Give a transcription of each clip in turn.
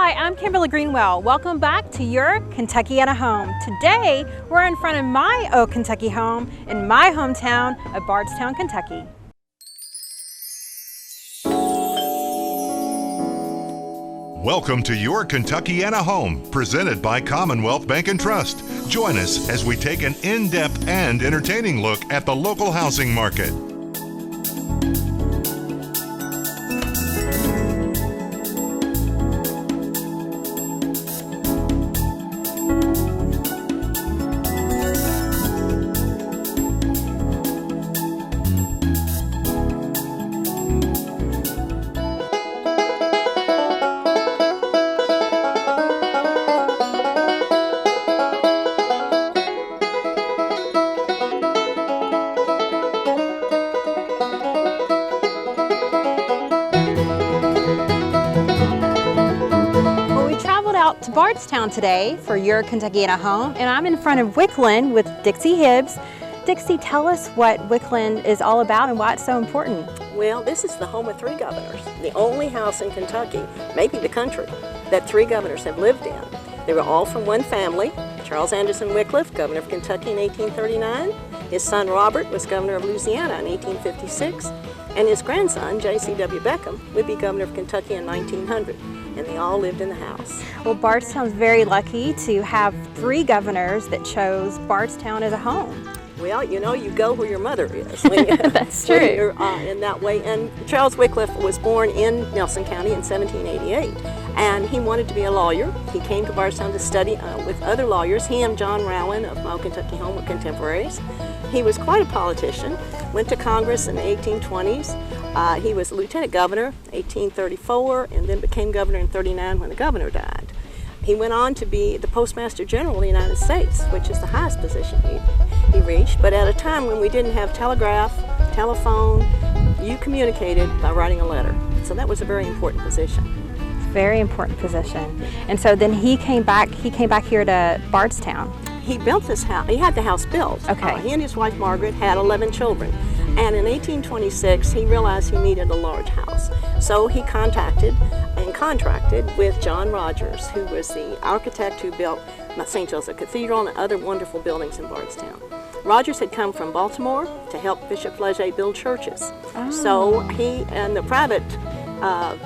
Hi, I'm Kimberly Greenwell. Welcome back to your Kentuckiana home. Today, we're in front of my old Kentucky home in my hometown of Bardstown, Kentucky. Welcome to your Kentuckiana home, presented by Commonwealth Bank and Trust. Join us as we take an in-depth and entertaining look at the local housing market. To Bardstown today for your Kentuckiana home, and I'm in front of Wickland with Dixie Hibbs. Dixie, tell us what Wickland is all about and why it's so important. Well, this is the home of 3 governors, the only house in Kentucky, maybe the country, that 3 governors have lived in. They were all from one family. Charles Anderson Wickliffe, governor of Kentucky in 1839. His son Robert was governor of Louisiana in 1856. And his grandson, J.C.W. Beckham, would be governor of Kentucky in 1900. And they all lived in the house. Well, Bardstown's very lucky to have 3 governors that chose Bardstown as a home. Well, you know, you go where your mother is. That's true. When you're, in that way. And Charles Wickliffe was born in Nelson County in 1788. And he wanted to be a lawyer. He came to Bardstown to study with other lawyers. He and John Rowan of my Kentucky home were contemporaries. He was quite a politician, went to Congress in the 1820s. He was lieutenant governor in 1834 and then became governor in 39 when the governor died. He went on to be the Postmaster General of the United States, which is the highest position he reached. But at a time when we didn't have telegraph, telephone, you communicated by writing a letter. So that was a very important position. Very important position. And so then he came back here to Bardstown. He built this house. He had the house built. Okay. He and his wife Margaret had 11 children. And in 1826, he realized he needed a large house. So he contacted and contracted with John Rogers, who was the architect who built St. Joseph Cathedral and other wonderful buildings in Bardstown. Rogers had come from Baltimore to help Bishop Leger build churches. Oh. So he and the private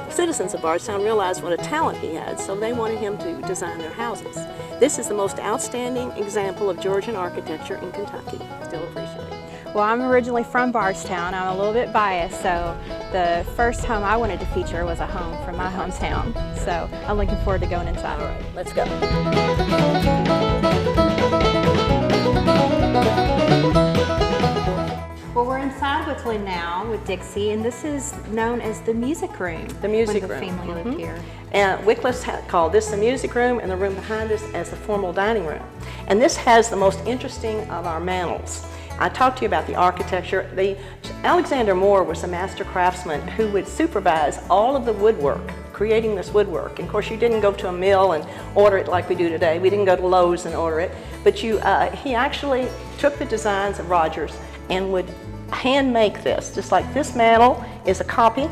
citizens of Bardstown realized what a talent he had, so they wanted him to design their houses. This is the most outstanding example of Georgian architecture in Kentucky. Still appreciate it. Well, I'm originally from Bardstown. I'm a little bit biased, so the first home I wanted to feature was a home from my hometown. So I'm looking forward to going inside. All right, let's go. Well, we're inside Wickland now with Dixie, and this is known as the music room. The music when room. The family lived here. And Wickliffe's called this the music room, and the room behind us as the formal dining room. And this has the most interesting of our mantels. I talked to you about the architecture. Alexander Moore was a master craftsman who would supervise all of the woodwork, creating this woodwork. And of course, you didn't go to a mill and order it like we do today. We didn't go to Lowe's and order it. But he actually took the designs of Rogers and would hand make this. Just like this mantel is a copy.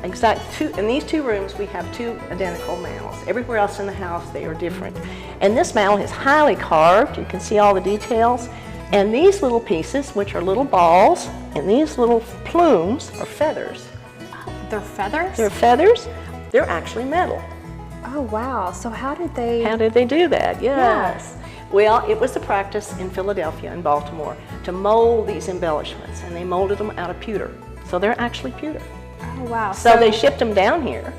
In these 2 rooms, we have 2 identical mantels. Everywhere else in the house, they are different. And this mantel is highly carved. You can see all the details. And these little pieces, which are little balls, and these little plumes are feathers. They're feathers? They're feathers. They're actually metal. Oh, wow. So how did they do that? Yes. Well, it was the practice in Philadelphia and Baltimore to mold these embellishments, and they molded them out of pewter. So they're actually pewter. Oh, wow. So they shipped them down here.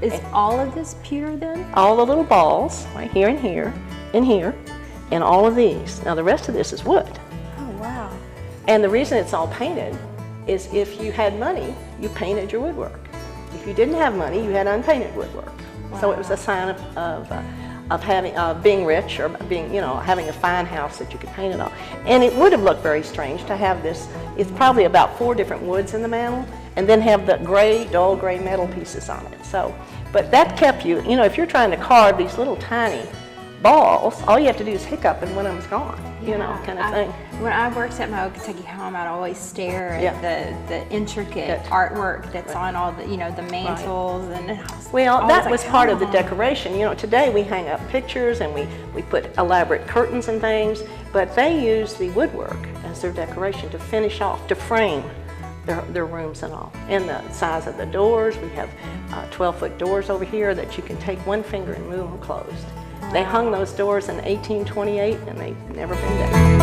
Is all of this pewter then? All the little balls, right here and here, and here, and all of these. Now the rest of this is wood. Oh, wow. And the reason it's all painted is if you had money, you painted your woodwork. If you didn't have money, you had unpainted woodwork. Wow. So it was a sign of being rich, or being, having a fine house that you could paint it on. And it would have looked very strange to have this. It's probably about 4 different woods in the mantel, and then have the dull gray metal pieces on it. So, but that kept you, if you're trying to carve these little tiny balls, all you have to do is hiccup and one of them's gone, you know, kind of thing. When I worked at my old Kentucky home, I'd always stare at Yeah. the intricate artwork that's on all the, you know, the mantles and I was Well, always that like, was part of the "Come on." decoration. You know, today we hang up pictures and we put elaborate curtains and things, but they use the woodwork as their decoration to finish off, to frame their rooms and all. And the size of the doors, we have 12-foot doors over here that you can take one finger and move them closed. They hung those doors in 1828 and they've never been down.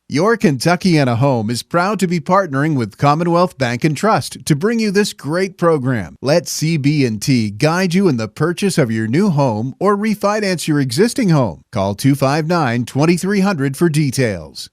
Your Kentuckiana Home is proud to be partnering with Commonwealth Bank and Trust to bring you this great program. Let CB&T guide you in the purchase of your new home or refinance your existing home. Call 259-2300 for details.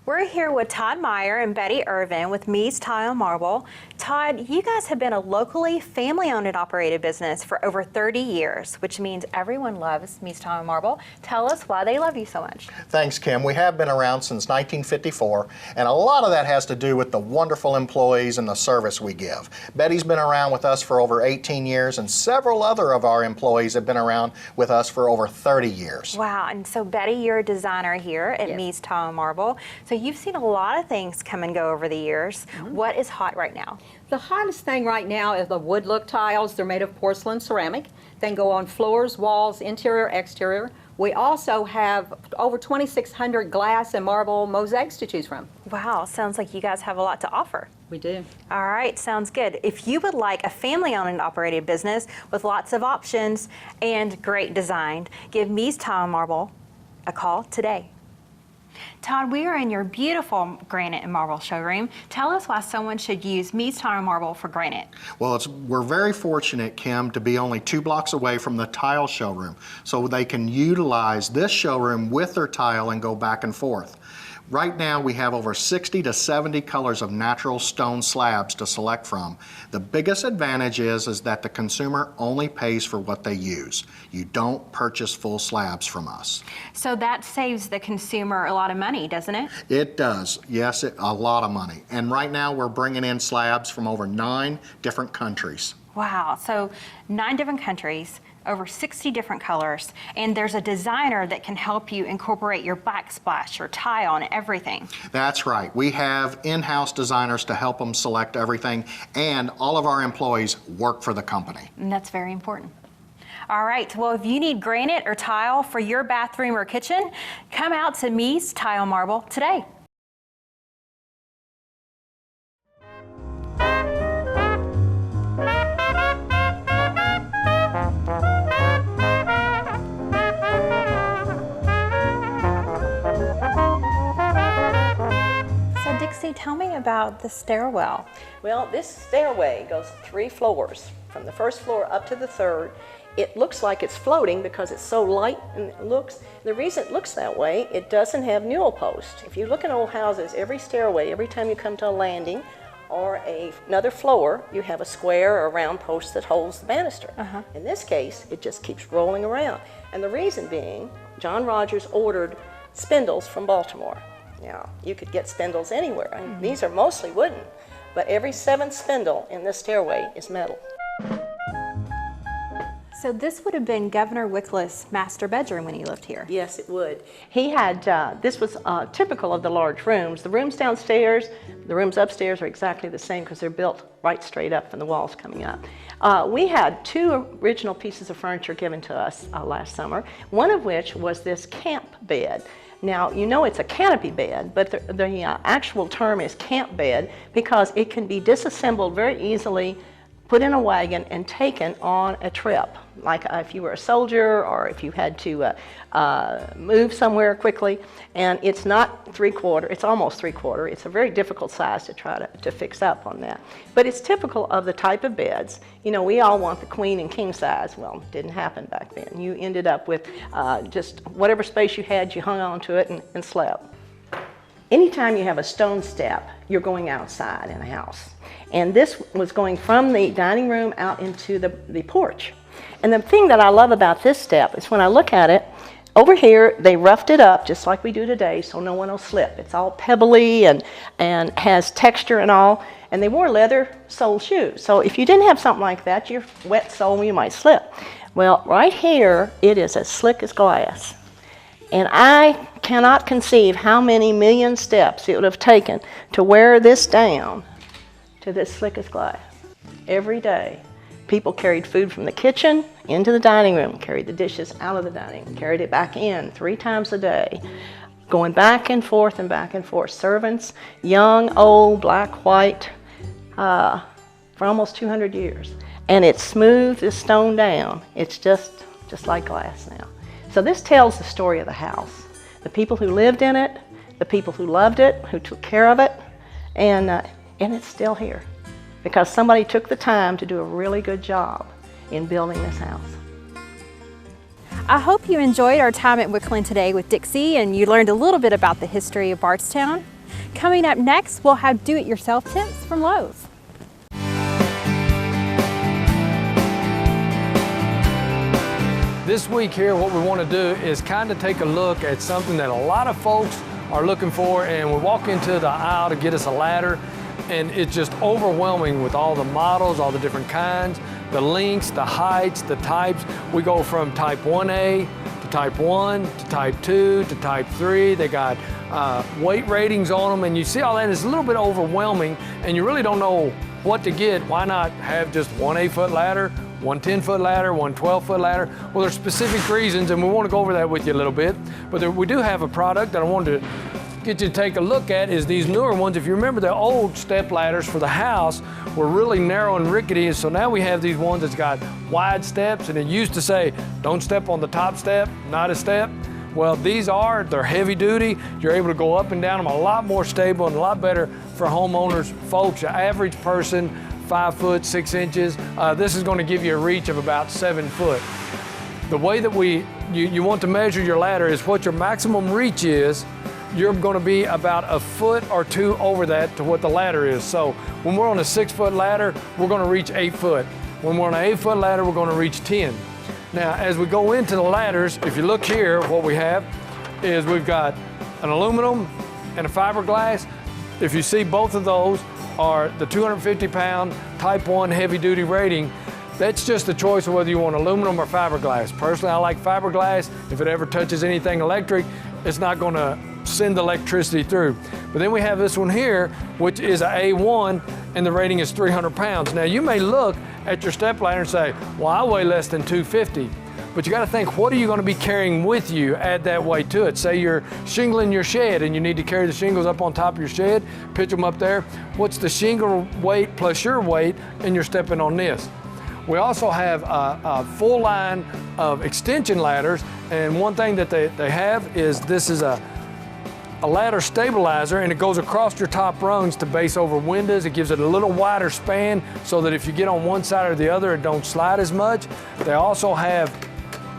We're here with Todd Meyer and Betty Irvin with Me's Tile and Marble. Todd, you guys have been a locally family-owned and operated business for over 30 years, which means everyone loves Me's Tile and Marble. Tell us why they love you so much. Thanks, Kim. We have been around since 1954, and a lot of that has to do with the wonderful employees and the service we give. Betty's been around with us for over 18 years, and several other of our employees have been around with us for over 30 years. Wow, and so Betty, you're a designer here at Me's Tile and Marble. So you've seen a lot of things come and go over the years. What is hot right now? The hottest thing right now is the wood look tiles. They're made of porcelain ceramic. They can go on floors, walls, interior, exterior. We also have over 2,600 glass and marble mosaics to choose from. Wow, sounds like you guys have a lot to offer. We do. All right, sounds good. If you would like a family-owned and operated business with lots of options and great design, give Me's Tile and Marble a call today. Todd, we are in your beautiful granite and marble showroom. Tell us why someone should use Me's Tile and Marble for granite. Well, we're very fortunate, Kim, to be only 2 blocks away from the tile showroom, so they can utilize this showroom with their tile and go back and forth. Right now, we have over 60 to 70 colors of natural stone slabs to select from. The biggest advantage is that the consumer only pays for what they use. You don't purchase full slabs from us. So that saves the consumer a lot of money, doesn't it? It does, yes, a lot of money. And right now, we're bringing in slabs from over 9 different countries. Wow, so 9 different countries, over 60 different colors, and there's a designer that can help you incorporate your backsplash, your tile, and everything. That's right. We have in-house designers to help them select everything, and all of our employees work for the company. And that's very important. All right, well, if you need granite or tile for your bathroom or kitchen, come out to Me's Tile and Marble today. about the stairwell. Well, this stairway goes 3 floors, from the first floor up to the 3rd. It looks like it's floating because it's so light, and the reason it looks that way, it doesn't have newel posts. If you look in old houses, every stairway, every time you come to a landing or another floor, you have a square or round post that holds the banister. In this case, it just keeps rolling around. And the reason being, John Rogers ordered spindles from Baltimore. Now, you could get spindles anywhere, and these are mostly wooden, but every 7th spindle in this stairway is metal. So this would have been Governor Wycliffe's master bedroom when he lived here. Yes, it would. He had, this was typical of the large rooms. The rooms downstairs, the rooms upstairs are exactly the same because they're built right straight up from the walls coming up. We had 2 original pieces of furniture given to us last summer, one of which was this camp bed. Now, you know it's a canopy bed, but the actual term is camp bed because it can be disassembled very easily, put in a wagon, and taken on a trip. Like if you were a soldier or if you had to move somewhere quickly. And it's not 3/4, it's almost 3/4. It's a very difficult size to try to fix up on that. But it's typical of the type of beds. You know, we all want the queen and king size. Well, it didn't happen back then. You ended up with just whatever space you had, you hung on to it and slept. Anytime you have a stone step, you're going outside in a house. And this was going from the dining room out into the porch. And the thing that I love about this step is when I look at it, over here they roughed it up just like we do today so no one will slip. It's all pebbly and has texture and all. And they wore leather sole shoes. So if you didn't have something like that, your wet sole, you might slip. Well, right here, it is as slick as glass. And I cannot conceive how many million steps it would have taken to wear this down to this slick as glass. Every day, people carried food from the kitchen into the dining room, carried the dishes out of the dining room, carried it back in 3 times a day, going back and forth and back and forth. Servants, young, old, black, white, for almost 200 years. And it's smooth as stone down. It's just like glass now. So this tells the story of the house. The people who lived in it, the people who loved it, who took care of it, and it's still here because somebody took the time to do a really good job in building this house. I hope you enjoyed our time at Wickland today with Dixie and you learned a little bit about the history of Bardstown. Coming up next, we'll have do-it-yourself tips from Lowe's. This week here, what we want to do is kind of take a look at something that a lot of folks are looking for, and we walk into the aisle to get us a ladder, and it's just overwhelming with all the models, all the different kinds, the lengths, the heights, the types. We go from type 1A to type 1 to type 2 to type 3. They got weight ratings on them, and you see all that. It's a little bit overwhelming, and you really don't know what to get. Why not have just one 8-foot ladder, one 10-foot ladder, one 12-foot ladder? Well, there's specific reasons, and we want to go over that with you a little bit. But we do have a product that I wanted to get you to take a look at is these newer ones. If you remember, the old step ladders for the house were really narrow and rickety, and so now we have these ones that's got wide steps, and it used to say, don't step on the top step, not a step. Well, they're heavy duty. You're able to go up and down them a lot more stable and a lot better for homeowners. Folks, the average person, 5 foot, 6 inches. This is going to give you a reach of about 7 foot. The way that you want to measure your ladder is what your maximum reach is. You're going to be about a foot or 2 over that to what the ladder is. So when we're on a 6-foot ladder, we're going to reach 8 foot. When we're on an 8-foot ladder, we're going to reach 10. Now, as we go into the ladders, if you look here, what we have is we've got an aluminum and a fiberglass. If you see, both of those are the 250-pound Type 1 heavy-duty rating. That's just the choice of whether you want aluminum or fiberglass. Personally, I like fiberglass. If it ever touches anything electric, it's not going to send the electricity through. But then we have this one here, which is an A1, and the rating is 300 pounds. Now, you may look at your step ladder and say, well, I weigh less than 250. But you got to think, what are you going to be carrying with you? Add that weight to it. Say you're shingling your shed and you need to carry the shingles up on top of your shed, pitch them up there. What's the shingle weight plus your weight, and you're stepping on this. We also have a full line of extension ladders, and one thing that they have is this is a a ladder stabilizer, and it goes across your top rungs to base over windows. It gives it a little wider span so that if you get on one side or the other, it don't slide as much. They also have,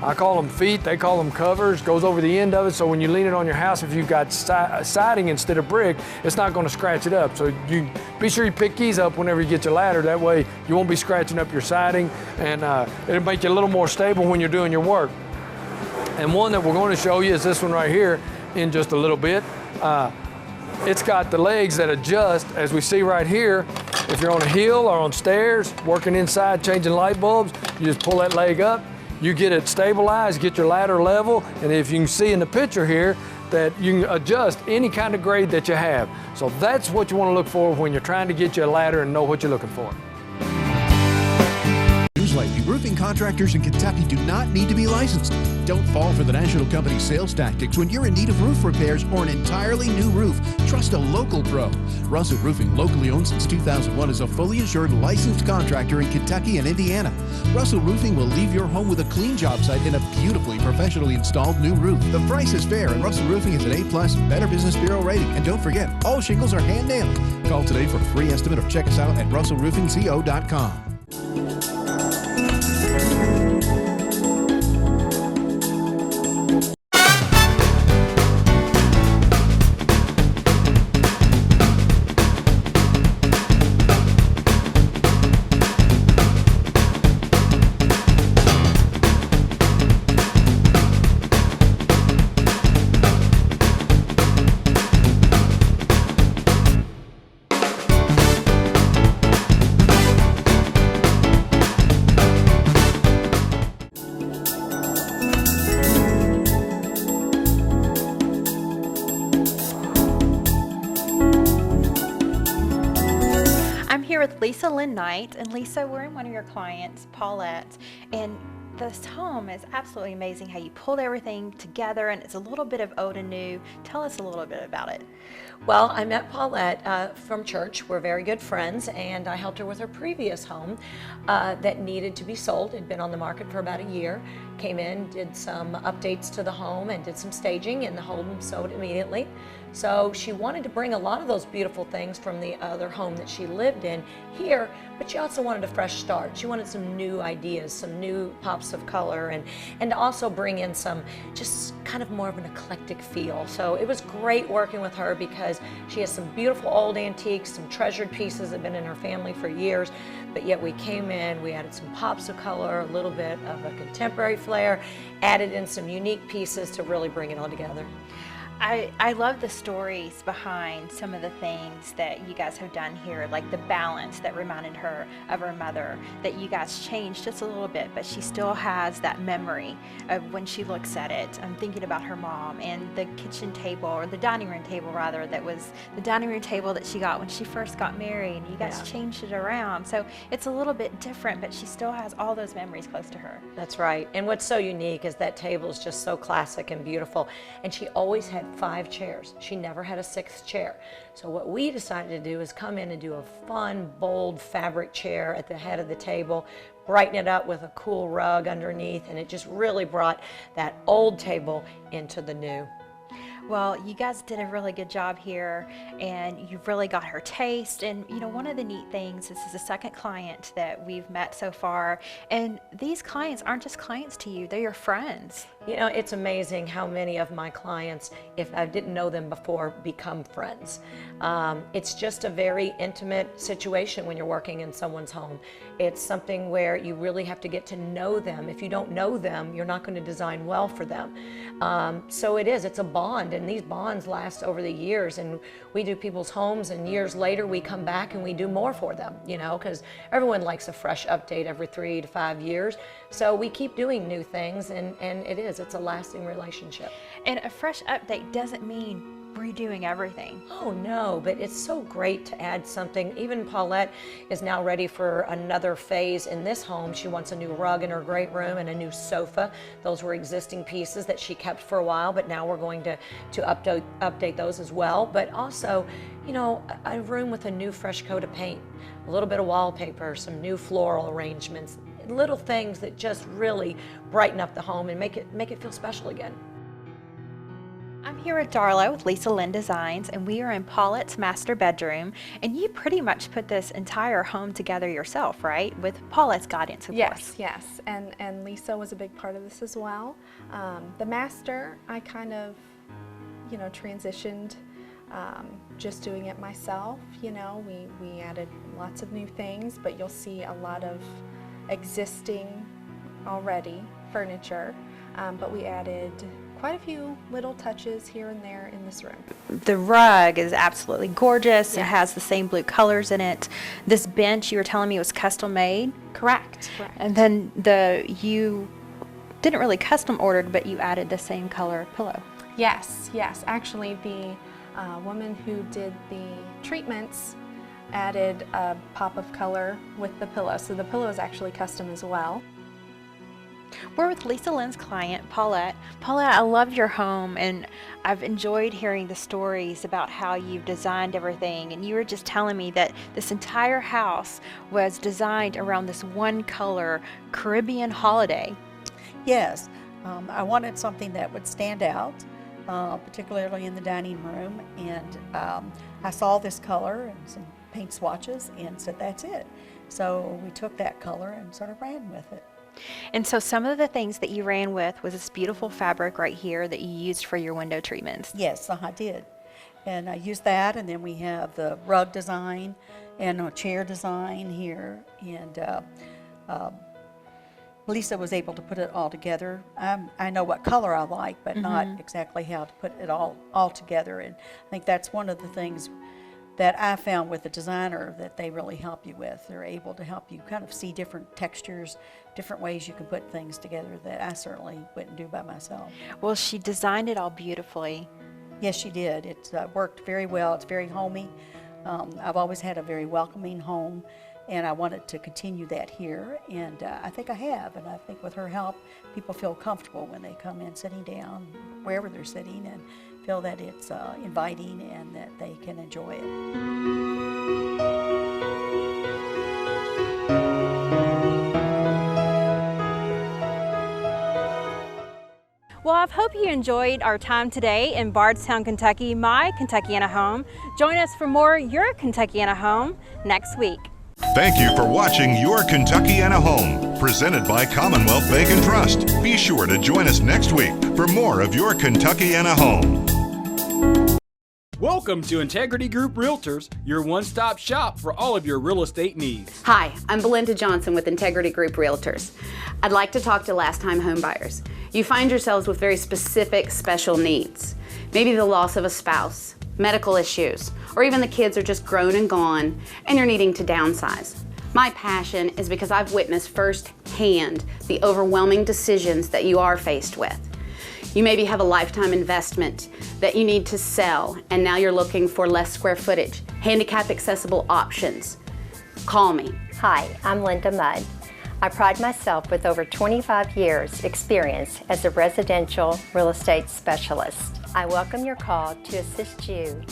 I call them feet, they call them covers, goes over the end of it, so when you lean it on your house, if you've got siding instead of brick, it's not gonna scratch it up. So you be sure you pick these up whenever you get your ladder. That way you won't be scratching up your siding, and it'll make you a little more stable when you're doing your work. And one that we're going to show you is this one right here in just a little bit. It's got the legs that adjust, as we see right here. If you're on a hill or on stairs, working inside, changing light bulbs, you just pull that leg up, you get it stabilized, get your ladder level, and if you can see in the picture here, that you can adjust any kind of grade that you have. So that's what you want to look for when you're trying to get you a ladder and know what you're looking for. Lately, roofing contractors in Kentucky do not need to be licensed. Don't fall for the national company sales tactics when you're in need of roof repairs or an entirely new roof. Trust a local pro. Russell Roofing, locally owned since 2001, is a fully insured licensed contractor in Kentucky and Indiana. Russell Roofing will leave your home with a clean job site and a beautifully professionally installed new roof. The price is fair, and Russell Roofing is an A+ Better Business Bureau rating. And don't forget, all shingles are hand nailed. Call today for a free estimate or check us out at russellroofingco.com. With Lisa Lynn Knight, and Lisa, we're in one of your clients, Paulette, and this home is absolutely amazing how you pulled everything together, and it's a little bit of old and new. Tell us a little bit about it. Well, I met Paulette from church. We're very good friends, and I helped her with her previous home that needed to be sold. It had been on the market for about a year. Came in, did some updates to the home, and did some staging, and the home sold immediately. So she wanted to bring a lot of those beautiful things from the other home that she lived in here, but she also wanted a fresh start. She wanted some new ideas, some new pops of color, and also bring in some just kind of more of an eclectic feel. So it was great working with her because she has some beautiful old antiques, some treasured pieces that have been in her family for years, but yet we came in, we added some pops of color, a little bit of a contemporary flair, added in some unique pieces to really bring it all together. I love the stories behind some of the things that you guys have done here, like the balance that reminded her of her mother, that you guys changed just a little bit, but she still has that memory of when she looks at it. I'm thinking about her mom, and the kitchen table, or the dining room table rather, that was the dining room table that she got when she first got married, and you guys changed it around. So it's a little bit different, but she still has all those memories close to her. That's right. And what's so unique is that table is just so classic and beautiful. And she always had 5 chairs. She never had a 6th chair. So what we decided to do is come in and do a fun, bold fabric chair at the head of the table, brighten it up with a cool rug underneath, and it just really brought that old table into the new. Well, you guys did a really good job here, and you've really got her taste. And you know, one of the neat things, this is the second client that we've met so far, and these clients aren't just clients to you, they're your friends. You know, it's amazing how many of my clients, if I didn't know them before, become friends. It's just a very intimate situation when you're working in someone's home. It's something where you really have to get to know them. If you don't know them, you're not going to design well for them. So it's a bond, and these bonds last over the years, and we do people's homes, and years later we come back and we do more for them, you know, because everyone likes a fresh update every 3 to 5 years. So we keep doing new things, and it's a lasting relationship. And a fresh update doesn't mean redoing everything. Oh no, but it's so great to add something. Even Paulette is now ready for another phase in this home. She wants a new rug in her great room and a new sofa. Those were existing pieces that she kept for a while, but now we're going to update those as well. But also, you know, a room with a new fresh coat of paint, a little bit of wallpaper, some new floral arrangements, little things that just really brighten up the home and make it feel special again. I'm here with Darla with Lisa Lynn Designs, and we are in Paulette's master bedroom. And you pretty much put this entire home together yourself, right? With Paulette's guidance, of course. Yes, and Lisa was a big part of this as well. The master, I kind of, transitioned, just doing it myself. We added lots of new things, but you'll see a lot of existing already furniture, but we added quite a few little touches here and there in this room. The rug is absolutely gorgeous. Yes. It has the same blue colors in it. This bench, you were telling me, was custom made. Correct. And then you didn't really custom ordered, but you added the same color pillow. Yes. Actually, the woman who did the treatments added a pop of color with the pillow. So the pillow is actually custom as well. We're with Lisa Lynn's client, Paulette. Paulette, I love your home, and I've enjoyed hearing the stories about how you've designed everything. And you were just telling me that this entire house was designed around this one color Caribbean holiday. Yes, I wanted something that would stand out, particularly in the dining room. And I saw this color and some paint swatches and said, that's it. So we took that color and sort of ran with it. And so some of the things that you ran with was this beautiful fabric right here that you used for your window treatments. Yes, I did. And I used that, and then we have the rug design and a chair design here. And Lisa was able to put it all together. I know what color I like, but not exactly how to put it all together. And I think that's one of the things that I found with the designer that they really help you with. They're able to help you kind of see different textures, different ways you can put things together that I certainly wouldn't do by myself. Well, she designed it all beautifully. Yes, she did. It worked very well. It's very homey. I've always had a very welcoming home, and I wanted to continue that here, and I think I have. And I think with her help, people feel comfortable when they come in sitting down, wherever they're sitting, and feel that it's inviting and that they can enjoy it. Well, I hope you enjoyed our time today in Bardstown, Kentucky, my Kentuckiana home. Join us for more Your Kentuckiana Home next week. Thank you for watching Your Kentuckiana Home, presented by Commonwealth Bank and Trust. Be sure to join us next week for more of Your Kentuckiana Home. Welcome to Integrity Group Realtors, your one-stop shop for all of your real estate needs. Hi, I'm Belinda Johnson with Integrity Group Realtors. I'd like to talk to last-time home buyers. You find yourselves with very specific, special needs. Maybe the loss of a spouse, medical issues, or even the kids are just grown and gone and you're needing to downsize. My passion is because I've witnessed firsthand the overwhelming decisions that you are faced with. You maybe have a lifetime investment that you need to sell, and now you're looking for less square footage, handicap accessible options. Call me. Hi, I'm Linda Mudd. I pride myself with over 25 years experience as a residential real estate specialist. I welcome your call to assist you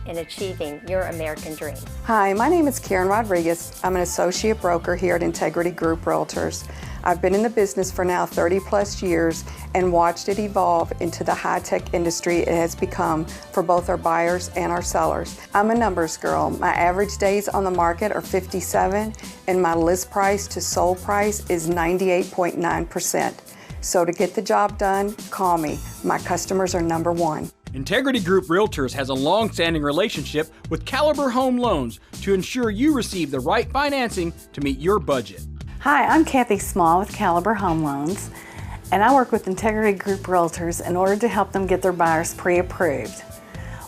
in achieving your American dream. Hi, my name is Karen Rodriguez. I'm an associate broker here at Integrity Group Realtors. I've been in the business for now 30 plus years and watched it evolve into the high-tech industry it has become for both our buyers and our sellers. I'm a numbers girl. My average days on the market are 57 and my list price to sold price is 98.9%. So to get the job done, call me. My customers are number one. Integrity Group Realtors has a long-standing relationship with Caliber Home Loans to ensure you receive the right financing to meet your budget. Hi, I'm Kathy Small with Caliber Home Loans, and I work with Integrity Group Realtors in order to help them get their buyers pre-approved.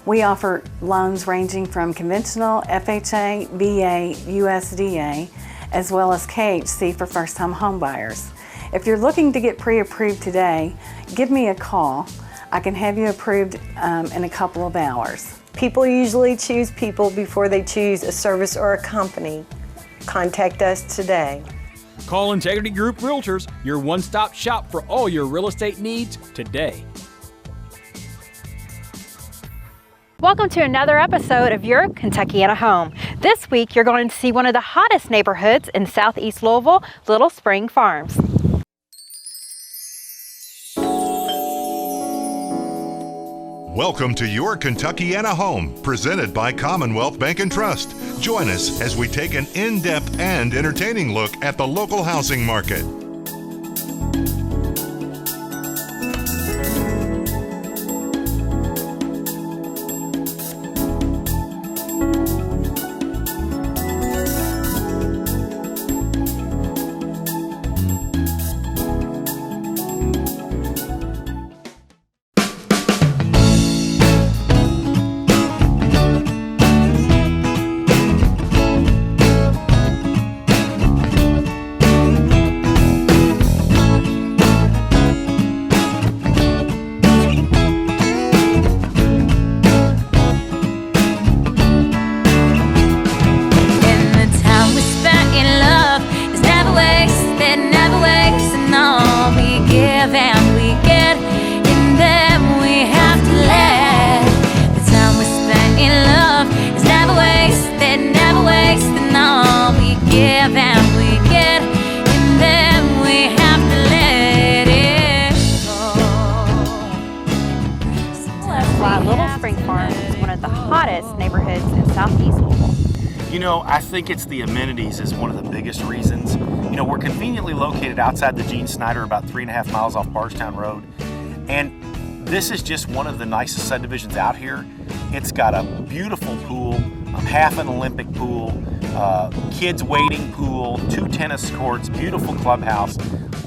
We offer loans ranging from conventional, FHA, VA, USDA, as well as KHC for first-time home buyers. If you're looking to get pre-approved today, give me a call. I can have you approved in a couple of hours. People usually choose people before they choose a service or a company. Contact us today. Call Integrity Group Realtors, your one-stop shop for all your real estate needs today. Welcome to another episode of Your Kentuckiana Home. This week, you're going to see one of the hottest neighborhoods in Southeast Louisville, Little Spring Farms. Welcome to Your Kentuckiana Home, presented by Commonwealth Bank and Trust. Join us as we take an in-depth and entertaining look at the local housing market. I think it's the amenities is one of the biggest reasons. We're conveniently located outside the Gene Snyder, about 3.5 miles off Bardstown Road. And this is just one of the nicest subdivisions out here. It's got a beautiful pool, half an Olympic pool, kids wading pool, 2 tennis courts, beautiful clubhouse,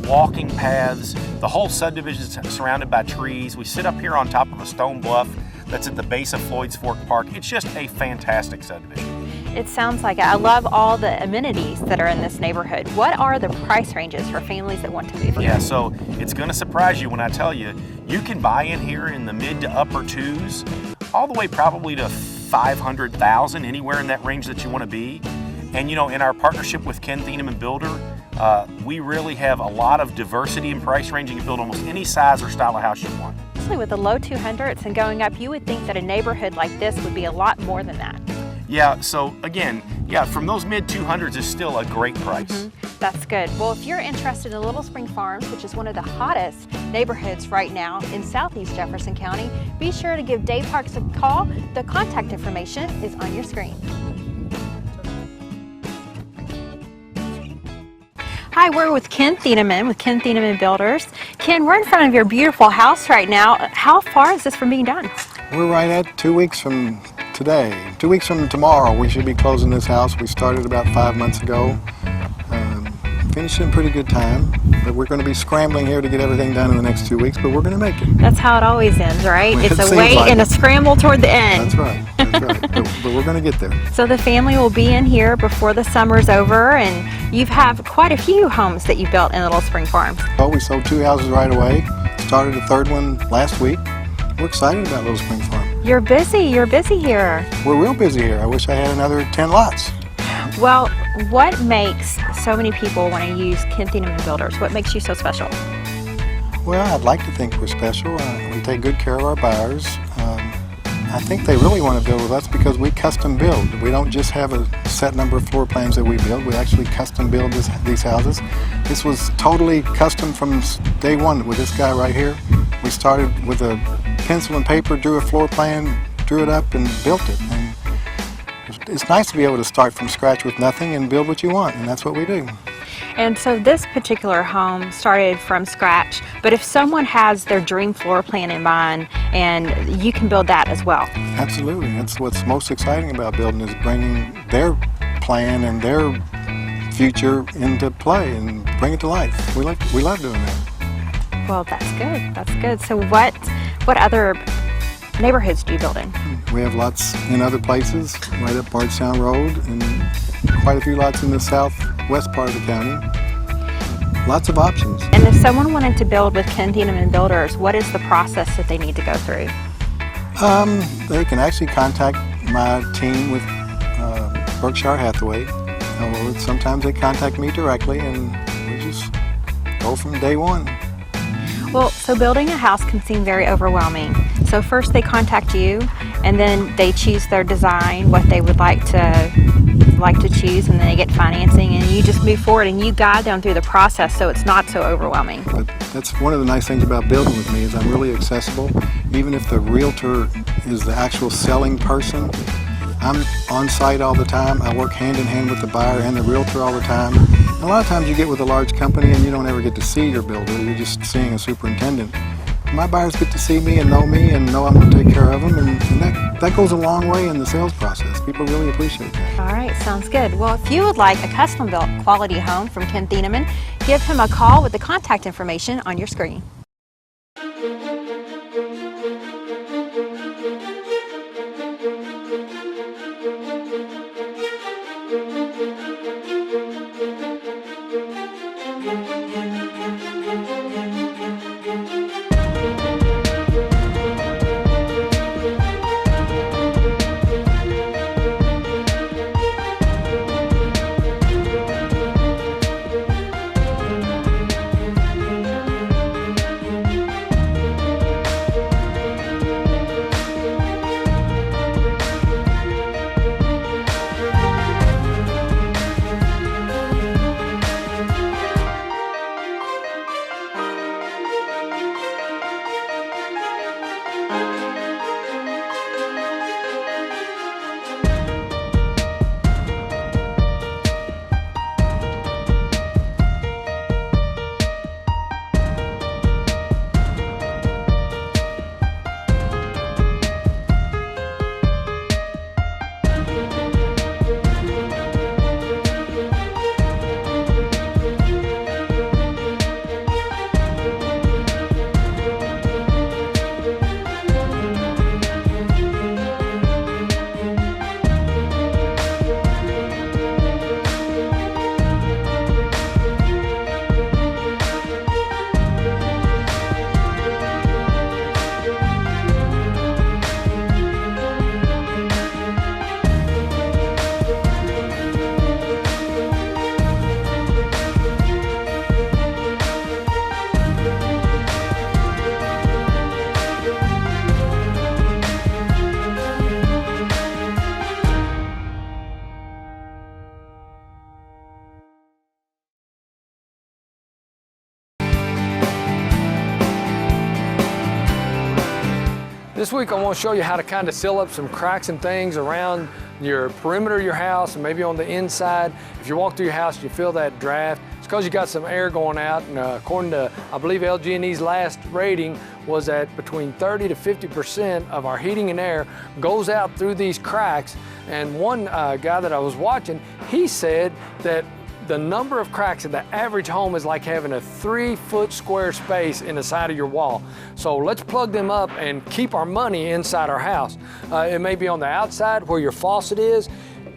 walking paths. The whole subdivision is surrounded by trees. We sit up here on top of a stone bluff that's at the base of Floyd's Fork Park. It's just a fantastic subdivision. It sounds like it. I love all the amenities that are in this neighborhood. What are the price ranges for families that want to move here? Yeah, so it's going to surprise you when I tell you, you can buy in here in the mid to upper 2s, all the way probably to 500,000, anywhere in that range that you want to be. And in our partnership with Ken Thieneman Builder, we really have a lot of diversity in price range. You can build almost any size or style of house you want. Especially with the low 200s and going up, you would think that a neighborhood like this would be a lot more than that. Yeah, so again, from those mid 200s is still a great price. That's good. Well, if you're interested in Little Spring Farms, which is one of the hottest neighborhoods right now in Southeast Jefferson County, be sure to give Dave Parks a call. The contact information is on your screen. Hi, we're with Ken Thieneman with Ken Thieneman Builders. Ken, we're in front of your beautiful house right now. How far is this from being done? We're right at 2 weeks from today. 2 weeks from tomorrow, we should be closing this house. We started about 5 months ago. Finished in pretty good time, but we're going to be scrambling here to get everything done in the next 2 weeks, but we're going to make it. That's how it always ends, right? Well, it's a wait and a scramble toward the end. That's right, that's right. But we're going to get there. So the family will be in here before the summer's over, and you have quite a few homes that you built in Little Spring Farms. Well, we sold 2 houses right away, started a 3rd one last week. We're excited about Little Spring Farm. You're busy here. We're real busy here. I wish I had another 10 lots. Well, what makes so many people want to use Ken Thieneman Builders? What makes you so special? Well, I'd like to think we're special. We take good care of our buyers. I think they really want to build with us because we custom build. We don't just have a set number of floor plans that we build. We actually custom build these houses. This was totally custom from day one with this guy right here. We started with a pencil and paper, drew a floor plan, drew it up, and built it. And it's nice to be able to start from scratch with nothing and build what you want, and that's what we do. And so this particular home started from scratch, but if someone has their dream floor plan in mind, and you can build that as well. Absolutely. That's what's most exciting about building, is bringing their plan and their future into play and bring it to life. We love doing that. Well, that's good. That's good. So what other neighborhoods do you build in? We have lots in other places, right up Bardstown Road, and quite a few lots in the southwest part of the county. Lots of options. And if someone wanted to build with Ken Thieneman Builders, what is the process that they need to go through? They can actually contact my team with Berkshire Hathaway, or sometimes they contact me directly, and we just go from day one. Well, so building a house can seem very overwhelming. So first they contact you, and then they choose their design, what they would like to like to choose, and then they get financing, and you just move forward and you guide them through the process so it's not so overwhelming. But that's one of the nice things about building with me is I'm really accessible. Even if the realtor is the actual selling person, I'm on site all the time. I work hand in hand with the buyer and the realtor all the time. And a lot of times you get with a large company and you don't ever get to see your builder. You're just seeing a superintendent. My buyers get to see me and know I'm going to take care of them, and that goes a long way in the sales process. People really appreciate that. All right, sounds good. Well, if you would like a custom-built quality home from Ken Thieneman, give him a call with the contact information on your screen. This week I want to show you how to kind of seal up some cracks and things around your perimeter of your house and maybe on the inside. If you walk through your house, you feel that draft. It's because you got some air going out, and according to, I believe, LG&E's last rating was that between 30 to 50% of our heating and air goes out through these cracks. And one guy that I was watching, he said that the number of cracks in the average home is like having a 3-foot square space in the side of your wall. So let's plug them up and keep our money inside our house. It may be on the outside where your faucet is.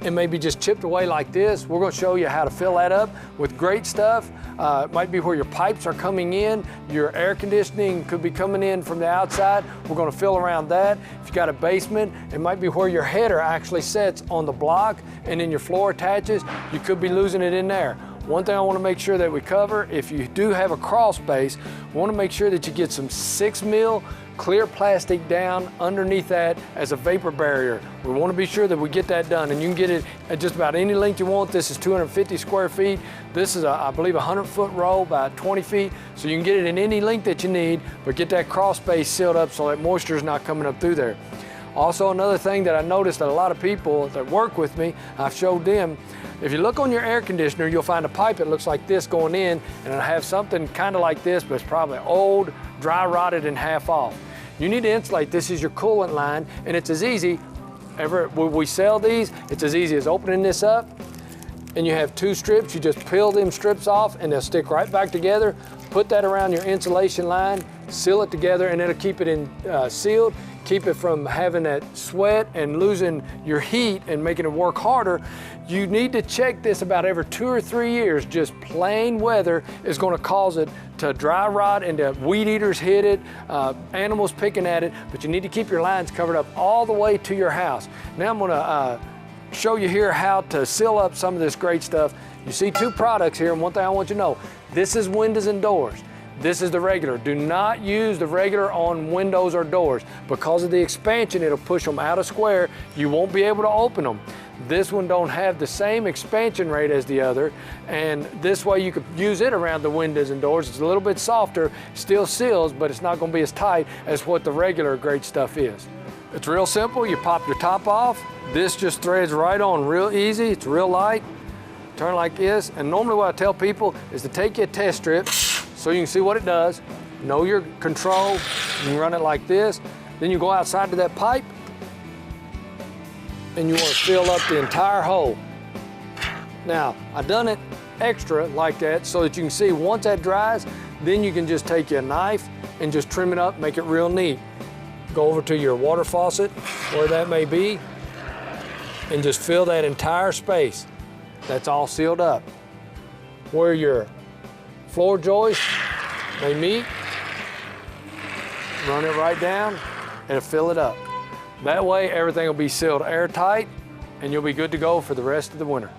It may be just chipped away like this. We're going to show you how to fill that up with great stuff. It might be where your pipes are coming in. Your air conditioning could be coming in from the outside. We're going to fill around that. If you've got a basement, it might be where your header actually sits on the block and then your floor attaches. You could be losing it in there. One thing I want to make sure that we cover, if you do have a crawl space, we want to make sure that you get some 6 mil clear plastic down underneath that as a vapor barrier. We want to be sure that we get that done, and you can get it at just about any length you want. This is 250 square feet. This is, I believe, a 100-foot roll, about 20 feet, so you can get it in any length that you need, but get that crawl space sealed up so that moisture is not coming up through there. Also, another thing that I noticed that a lot of people that work with me, I've showed them, if you look on your air conditioner, you'll find a pipe that looks like this going in, and it'll have something kind of like this, but it's probably old, dry rotted, and half off. You need to insulate this as your coolant line, and it's as easy, when we sell these, it's as easy as opening this up, and you have 2 strips. You just peel them strips off, and they'll stick right back together. Put that around your insulation line, seal it together, and it'll keep it in sealed. Keep it from having that sweat and losing your heat and making it work harder. You need to check this about every 2 or 3 years. Just plain weather is going to cause it to dry rot and the weed eaters hit it, animals picking at it, but you need to keep your lines covered up all the way to your house. Now I'm going to show you here how to seal up some of this great stuff. You see 2 products here, and one thing I want you to know, this is windows and doors. This is the regular. Do not use the regular on windows or doors. Because of the expansion, it'll push them out of square. You won't be able to open them. This one don't have the same expansion rate as the other, and this way you could use it around the windows and doors. It's a little bit softer, still seals, but it's not going to be as tight as what the regular great stuff is. It's real simple. You pop your top off. This just threads right on real easy. It's real light. Turn like this, and normally what I tell people is to take your test strip so you can see what it does, know your control. You can run it like this. Then you go outside to that pipe, and you want to fill up the entire hole. Now, I've done it extra like that so that you can see once that dries, then you can just take your knife and just trim it up, make it real neat. Go over to your water faucet, where that may be, and just fill that entire space. That's all sealed up. Where your floor joists may meet, run it right down and fill it up. That way everything will be sealed airtight and you'll be good to go for the rest of the winter.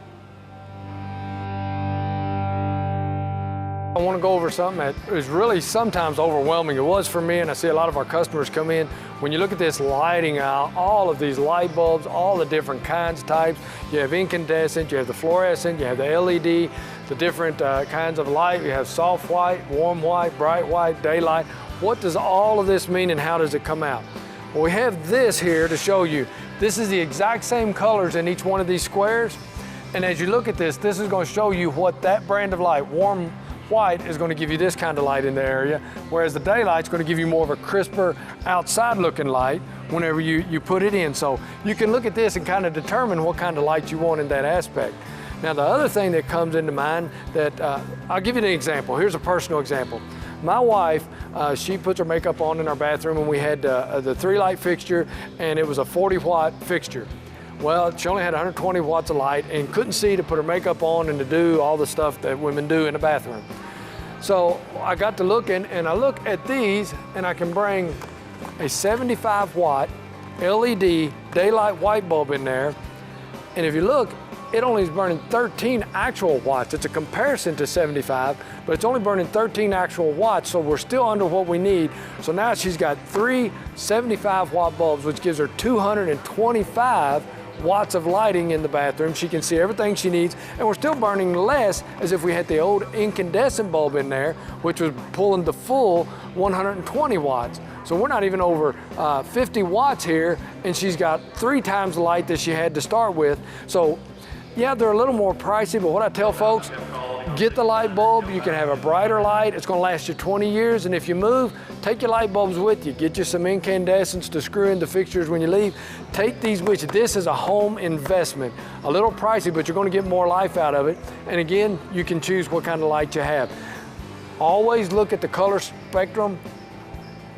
I want to go over something that is really sometimes overwhelming. It was for me, and I see a lot of our customers come in. When you look at this lighting out, all of these light bulbs, all the different kinds, types. You have incandescent, you have the fluorescent, you have the LED, the different kinds of light. You have soft white, warm white, bright white, daylight. What does all of this mean and how does it come out? Well, we have this here to show you. This is the exact same colors in each one of these squares. And as you look at this, this is going to show you what that brand of light, warm white, is going to give you this kind of light in the area, whereas the daylight's going to give you more of a crisper outside looking light whenever you put it in. So you can look at this and kind of determine what kind of light you want in that aspect. Now the other thing that comes into mind that, I'll give you an example. Here's a personal example. My wife, she puts her makeup on in our bathroom, and we had the 3-light fixture, and it was a 40-watt fixture. Well, she only had 120 watts of light and couldn't see to put her makeup on and to do all the stuff that women do in the bathroom. So I got to looking, and I look at these, and I can bring a 75-watt LED daylight white bulb in there. And if you look, it only is burning 13 actual watts. It's a comparison to 75, but it's only burning 13 actual watts, so we're still under what we need. So now she's got 3 75-watt bulbs, which gives her 225 watts of lighting in the bathroom. She can see everything she needs, and we're still burning less as if we had the old incandescent bulb in there, which was pulling the full 120 watts. So we're not even over 50 watts here, and she's got 3 times the light that she had to start with. So yeah, they're a little more pricey, but what I tell folks, get the light bulb. You can have a brighter light. It's going to last you 20 years, and if you move, take your light bulbs with you. Get you some incandescents to screw in the fixtures when you leave. Take these with you. This is a home investment. A little pricey, but you're going to get more life out of it. And again, you can choose what kind of light you have. Always look at the color spectrum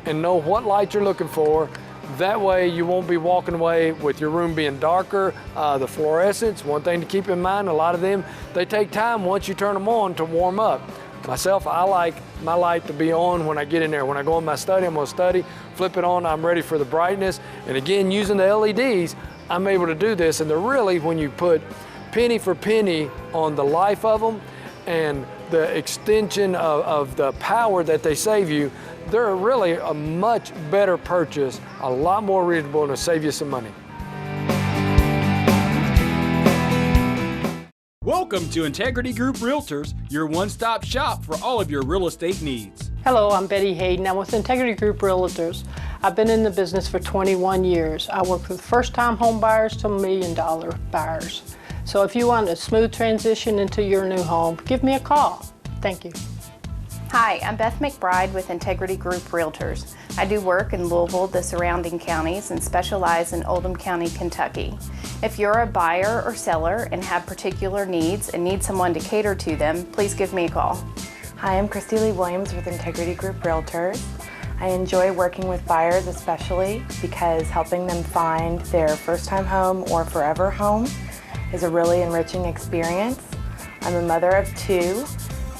and know what light you're looking for. That way you won't be walking away with your room being darker. The fluorescents, one thing to keep in mind, a lot of them, they take time once you turn them on to warm up. Myself, I like my light to be on when I get in there. When I go in my study, I'm gonna study, flip it on, I'm ready for the brightness. And again, using the LEDs, I'm able to do this. And they're really, when you put penny for penny on the life of them and the extension of the power that they save you, they're really a much better purchase, a lot more reasonable, and to save you some money. Welcome to Integrity Group Realtors, your one-stop shop for all of your real estate needs. Hello, I'm Betty Hayden. I'm with Integrity Group Realtors. I've been in the business for 21 years. I work with first-time home buyers to $1 million buyers. So if you want a smooth transition into your new home, give me a call. Thank you. Hi, I'm Beth McBride with Integrity Group Realtors. I do work in Louisville, the surrounding counties, and specialize in Oldham County, Kentucky. If you're a buyer or seller and have particular needs and need someone to cater to them, please give me a call. Hi, I'm Christy Lee Williams with Integrity Group Realtors. I enjoy working with buyers especially because helping them find their first-time home or forever home is a really enriching experience. I'm a mother of 2.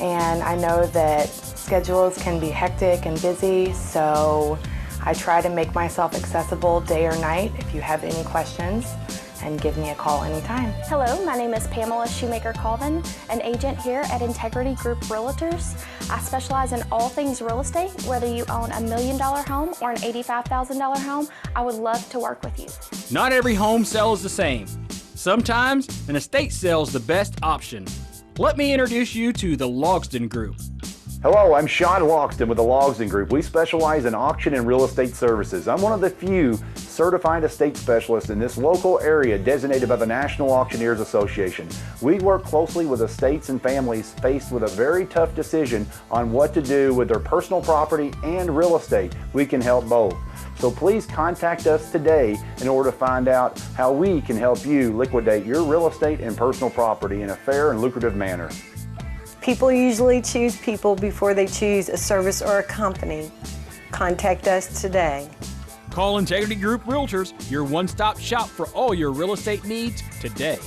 And I know that schedules can be hectic and busy, so I try to make myself accessible day or night. If you have any questions, and give me a call anytime. Hello, my name is Pamela Shoemaker-Colvin, an agent here at Integrity Group Realtors. I specialize in all things real estate. Whether you own $1 million home or an $85,000 home, I would love to work with you. Not every home sells the same. Sometimes an estate sale is the best option. Let me introduce you to the Logsdon Group. Hello, I'm Sean Logsdon with the Logsdon Group. We specialize in auction and real estate services. I'm one of the few certified estate specialists in this local area designated by the National Auctioneers Association. We work closely with estates and families faced with a very tough decision on what to do with their personal property and real estate. We can help both. So please contact us today in order to find out how we can help you liquidate your real estate and personal property in a fair and lucrative manner. People usually choose people before they choose a service or a company. Contact us today. Call Integrity Group Realtors, your one-stop shop for all your real estate needs today.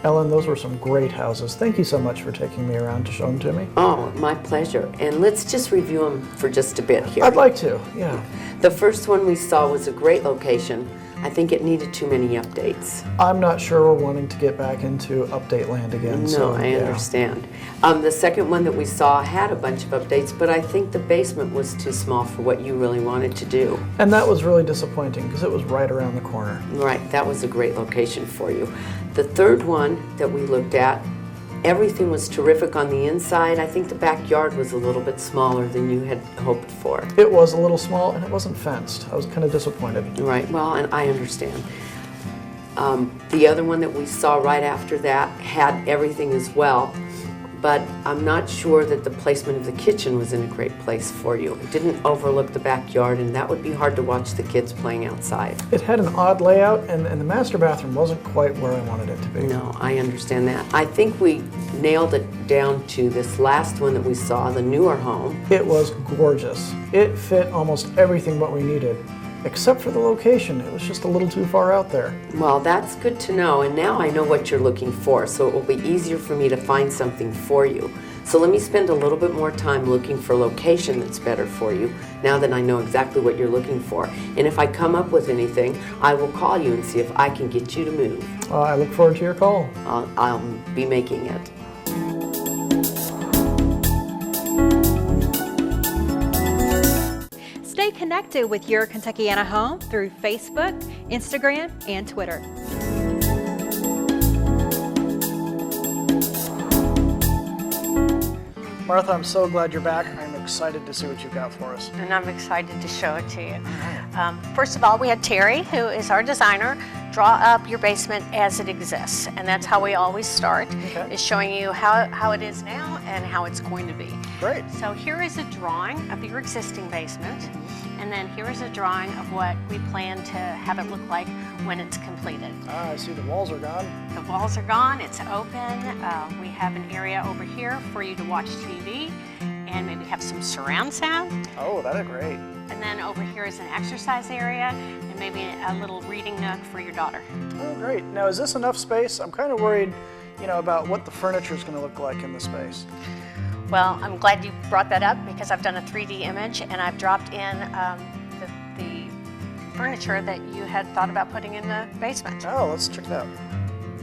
Ellen, those were some great houses. Thank you so much for taking me around to show them to me. Oh, my pleasure. And let's just review them for just a bit here. I'd like to, yeah. The first one we saw was a great location. I think it needed too many updates. I'm not sure we're wanting to get back into update land again. No, so, I understand. The second one that we saw had a bunch of updates, but I think the basement was too small for what you really wanted to do. And that was really disappointing because it was right around the corner. Right, that was a great location for you. The third one that we looked at, everything was terrific on the inside. I think the backyard was a little bit smaller than you had hoped for. It was a little small and it wasn't fenced. I was kind of disappointed. Right, well, and I understand. The other one that we saw right after that had everything as well, but I'm not sure that the placement of the kitchen was in a great place for you. It didn't overlook the backyard, and that would be hard to watch the kids playing outside. It had an odd layout, and the master bathroom wasn't quite where I wanted it to be. No, I understand that. I think we nailed it down to this last one that we saw, the newer home. It was gorgeous. It fit almost everything what we needed, except for the location. It was just a little too far out there. Well, that's good to know, and now I know what you're looking for, so it will be easier for me to find something for you. So let me spend a little bit more time looking for a location that's better for you, now that I know exactly what you're looking for. And if I come up with anything, I will call you and see if I can get you to move. I look forward to your call. I'll be making it. Stay connected with Your Kentuckiana Home through Facebook, Instagram, and Twitter. Martha, I'm so glad you're back. I'm excited to see what you've got for us. And I'm excited to show it to you. First of all, we had Terry, who is our designer, draw up your basement as it exists. And that's how we always start, is showing you how it is now and how it's going to be. Great. So here is a drawing of your existing basement. And then here is a drawing of what we plan to have it look like when it's completed. I see the walls are gone. The walls are gone, it's open. We have an area over here for you to watch TV and maybe have some surround sound. Oh, that's great. And then over here is an exercise area and maybe a little reading nook for your daughter. Oh, great. Now, is this enough space? I'm kind of worried, about what the furniture is going to look like in the space. Well, I'm glad you brought that up because I've done a 3D image and I've dropped in the furniture that you had thought about putting in the basement. Oh, let's check it out.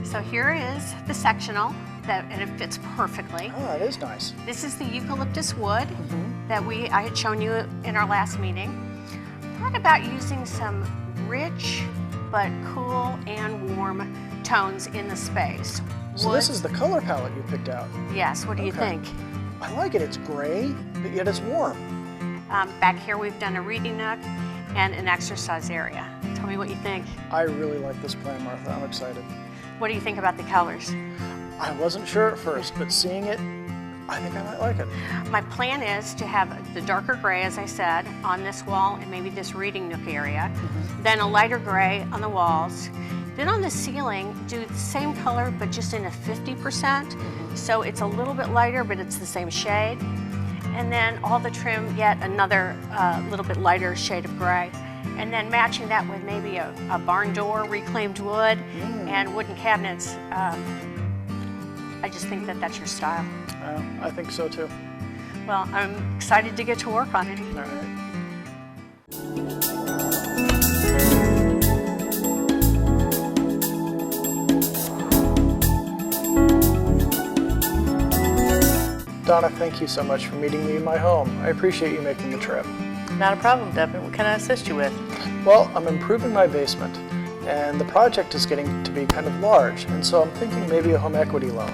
So here is the sectional, and it fits perfectly. Oh, it is nice. This is the eucalyptus wood that I had shown you in our last meeting. Thought about using some rich but cool and warm tones in the space. So this is the color palette you picked out? Yes, what do you think? I like it. It's gray, but yet it's warm. Back here we've done a reading nook and an exercise area. Tell me what you think. I really like this plan, Martha. I'm excited. What do you think about the colors? I wasn't sure at first, but seeing it, I think I might like it. My plan is to have the darker gray, as I said, on this wall and maybe this reading nook area. Then a lighter gray on the walls. Then on the ceiling, do the same color, but just in a 50%. So it's a little bit lighter, but it's the same shade. and then all the trim yet another little bit lighter shade of gray. And then matching that with maybe a barn door, reclaimed wood, and wooden cabinets. I just think that that's your style. I think so too. Well, I'm excited to get to work on it. All right. Donna, thank you so much for meeting me in my home. I appreciate you making the trip. Not a problem, Devin. What can I assist you with? Well, I'm improving my basement, and the project is getting to be kind of large, and so I'm thinking maybe a home equity loan.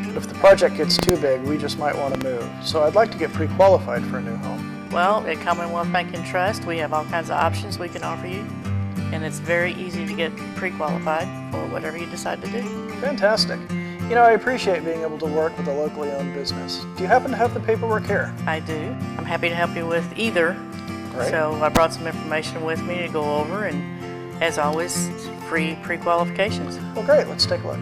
But if the project gets too big, we just might want to move. So I'd like to get pre-qualified for a new home. Well, at Commonwealth Bank and Trust, we have all kinds of options we can offer you, and it's very easy to get pre-qualified for whatever you decide to do. Fantastic. You know, I appreciate being able to work with a locally owned business. Do you happen to have the paperwork here? I do. I'm happy to help you with either. Great. So I brought some information with me to go over, and as always, free pre-qualifications. Well, great. Let's take a look.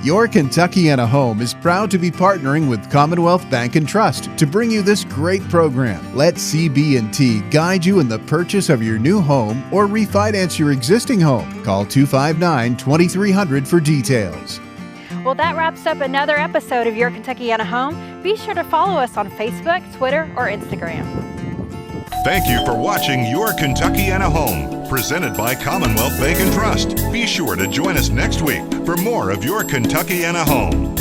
Your Kentuckiana Home is proud to be partnering with Commonwealth Bank and Trust to bring you this great program. Let CB&T guide you in the purchase of your new home or refinance your existing home. Call 259-2300 for details. Well, that wraps up another episode of Your Kentuckiana Home. Be sure to follow us on Facebook, Twitter, or Instagram. Thank you for watching Your Kentuckiana Home, presented by Commonwealth Bank and Trust. Be sure to join us next week for more of Your Kentuckiana Home.